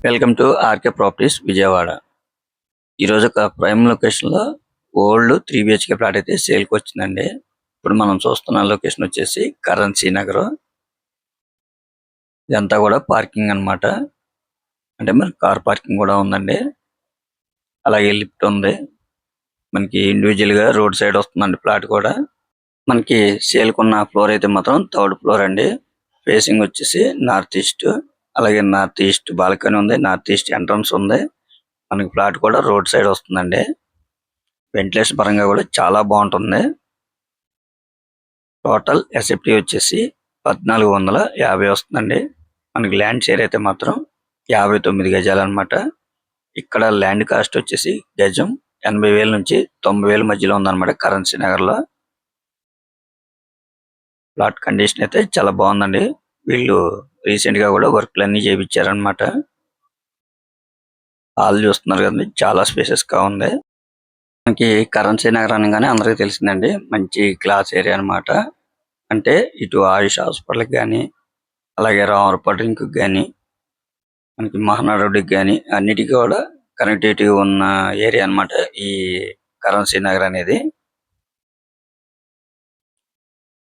Welcome to RK Properties Vijayawada. ఈరోజు ఒక prime లొకేషన్లో ఓల్డ్ 3 బిహెచ్కే ప్లాట్ అయితే సేల్కి వచ్చిందండి. ఇప్పుడు మనం చూస్తున్న లొకేషన్ వచ్చేసి కరెన్సీ నగర్. ఇదంతా కూడా పార్కింగ్ అన్నమాట. అంటే మరి కార్ పార్కింగ్ కూడా ఉందండి. అలాగే లిఫ్ట్ ఉంది. మనకి ఇండివిజువల్గా రోడ్ సైడ్ వస్తుందండి ప్లాట్ కూడా. మనకి సేల్కి ఉన్న ఫ్లోర్ అయితే మాత్రం 3rd ఫ్లోర్ అండి. ఫేసింగ్ వచ్చేసి నార్త్ ఈస్ట్. అలాగే నార్త్ ఈస్ట్ బాల్కనీ ఉంది, నార్త్ ఈస్ట్ ఎంట్రన్స్ ఉంది. మనకి ఫ్లాట్ కూడా రోడ్ సైడ్ వస్తుందండి. వెంటిలేషన్ పరంగా కూడా చాలా బాగుంటుంది. టోటల్ ఎస్ఎఫ్టీ వచ్చేసి 1450 వస్తుందండి. మనకి ల్యాండ్ షేర్ అయితే మాత్రం 59 గజాలు అనమాట. ఇక్కడ ల్యాండ్ కాస్ట్ వచ్చేసి గజం 80,000 నుంచి 90,000 మధ్యలో ఉందన్నమాట కరెన్సీ నగర్లో. ప్లాట్ కండిషన్ అయితే చాలా బాగుందండి. వీళ్ళు రీసెంట్ గా కూడా వర్క్లు అన్ని చేయించారనమాట. హాల్ చూస్తున్నారు కదండి, చాలా స్పేసెస్ గా ఉంది. మనకి కరెన్సీ నగర్ అనగానే అందరికీ తెలిసిందండి, మంచి క్లాస్ ఏరియా అన్నమాట. అంటే ఇటు ఆయుష్ హాస్పిటల్కి కానీ, అలాగే రామరపాడు రింక్కి కానీ, మనకి మహానాడు రోడ్డుకి కానీ అన్నిటికీ కూడా కనెక్టివిటీ ఉన్న ఏరియా అన్నమాట ఈ కరెన్సీ నగర్ అనేది.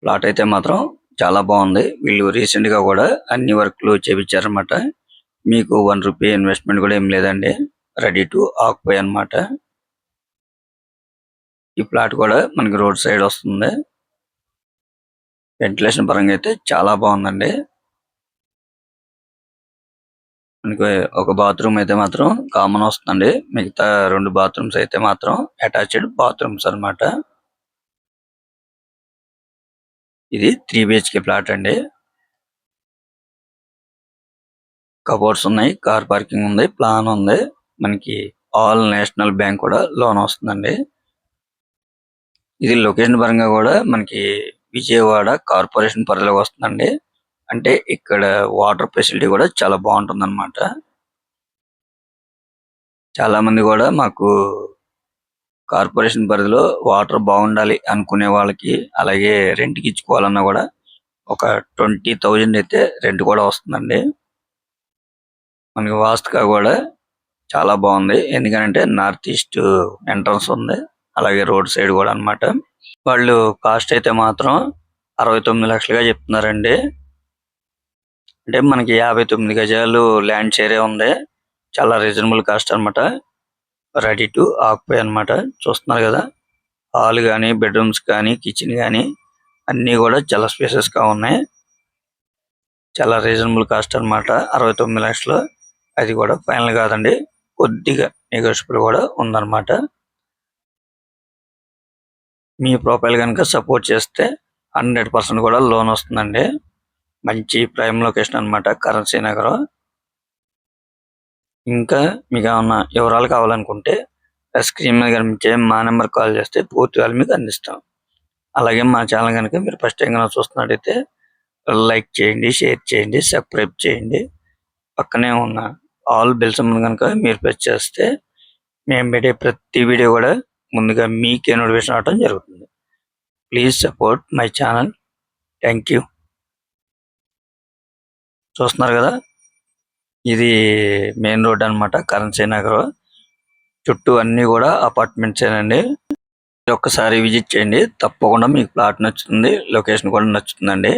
ప్లాట్ అయితే మాత్రం చాలా బాగుంది. వీళ్ళు రీసెంట్ గా కూడా అన్ని వర్క్లు చేయించారనమాట. మీకు 1 రూపీ ఇన్వెస్ట్మెంట్ కూడా ఏం లేదండి, రెడీ టు ఆక్యుపై అన్నమాట. ఈ ప్లాట్ కూడా మనకి రోడ్ సైడ్ వస్తుంది. వెంటిలేషన్ పరంగా అయితే చాలా బాగుందండి. మనకి ఒక బాత్రూమ్ అయితే మాత్రం కామన్ వస్తుందండి. మిగతా 2 బాత్రూమ్స్ అయితే మాత్రం అటాచ్డ్ బాత్రూమ్స్ అన్నమాట. ఇది 3 బిహెచ్కే ప్లాట్ అండి. కబోర్డ్స్ ఉన్నాయి, కార్ పార్కింగ్ ఉంది, ప్లాన్ ఉంది. మనకి ఆల్ నేషనల్ బ్యాంక్ కూడా లోన్ వస్తుందండి. ఇది లొకేషన్ పరంగా కూడా మనకి విజయవాడ కార్పొరేషన్ పరిధిలోకి వస్తుందండి. అంటే ఇక్కడ వాటర్ ఫెసిలిటీ కూడా చాలా బాగుంటుంది అనమాట. చాలా మంది కూడా మాకు కార్పొరేషన్ పరిధిలో వాటర్ బాగుండాలి అనుకునే వాళ్ళకి, అలాగే రెంట్కి ఇచ్చుకోవాలన్నా కూడా ఒక 20,000 అయితే రెంట్ కూడా వస్తుందండి. మనకి వాస్తుగా కూడా చాలా బాగుంది. ఎందుకంటే నార్త్ ఈస్ట్ ఎంట్రన్స్ ఉంది, అలాగే రోడ్ సైడ్ కూడా అన్నమాట. వాళ్ళు కాస్ట్ అయితే మాత్రం 69 లక్షలుగా చెప్తున్నారండి. అంటే మనకి 59 గజాలు ల్యాండ్ షేరే ఉంది. చాలా రీజనబుల్ కాస్ట్ అన్నమాట. రెడీ టు ఆక్యుపై అన్నమాట. చూస్తున్నారు కదా, హాల్ కానీ, బెడ్రూమ్స్ కానీ, కిచెన్ కానీ అన్నీ కూడా చాలా స్పేసెస్ గా ఉన్నాయి. చాలా రీజనబుల్ కాస్ట్ అన్నమాట. 69 లక్షలు. అది కూడా ఫైనల్ కాదండి, కొద్దిగా నెగోషియబుల్ కూడా ఉందన్నమాట. మీ ప్రొఫైల్ కనుక సపోర్ట్ చేస్తే 100% కూడా లోన్ వస్తుందండి. మంచి ప్రైమ్ లొకేషన్ అన్నమాట కరెన్సీ నగర్. ఇంకా మీకు ఏమన్నా వివరాలు కావాలనుకుంటే స్క్రీన్ మీద కనిపించే మా నెంబర్ కాల్ చేస్తే పూర్తి వివరాలు మీకు అందిస్తాం. అలాగే మా ఛానల్ కనుక మీరు ఫస్ట్ టైం కనుక చూస్తున్నట్టయితే లైక్ చేయండి, షేర్ చేయండి, సబ్స్క్రైబ్ చేయండి. పక్కనే ఉన్న ఆల్ బెల్ సింబల్ కనుక మీరు ప్రెస్ చేస్తే మేము పెట్టే ప్రతి వీడియో కూడా ముందుగా మీకే నోటిఫికేషన్ రావడం జరుగుతుంది. Please support my channel. Thank you. చూస్తున్నారు కదా, ఇది మెయిన్ రోడ్ అన్నమాట కరెన్సీ నగర్. చుట్టూ అన్ని కూడా అపార్ట్మెంట్స్ ఏనండి. ఒక్కసారి విజిట్ చేయండి, తప్పకుండా మీకు ప్లాట్ నచ్చుతుంది, లొకేషన్ కూడా నచ్చుతుందండి.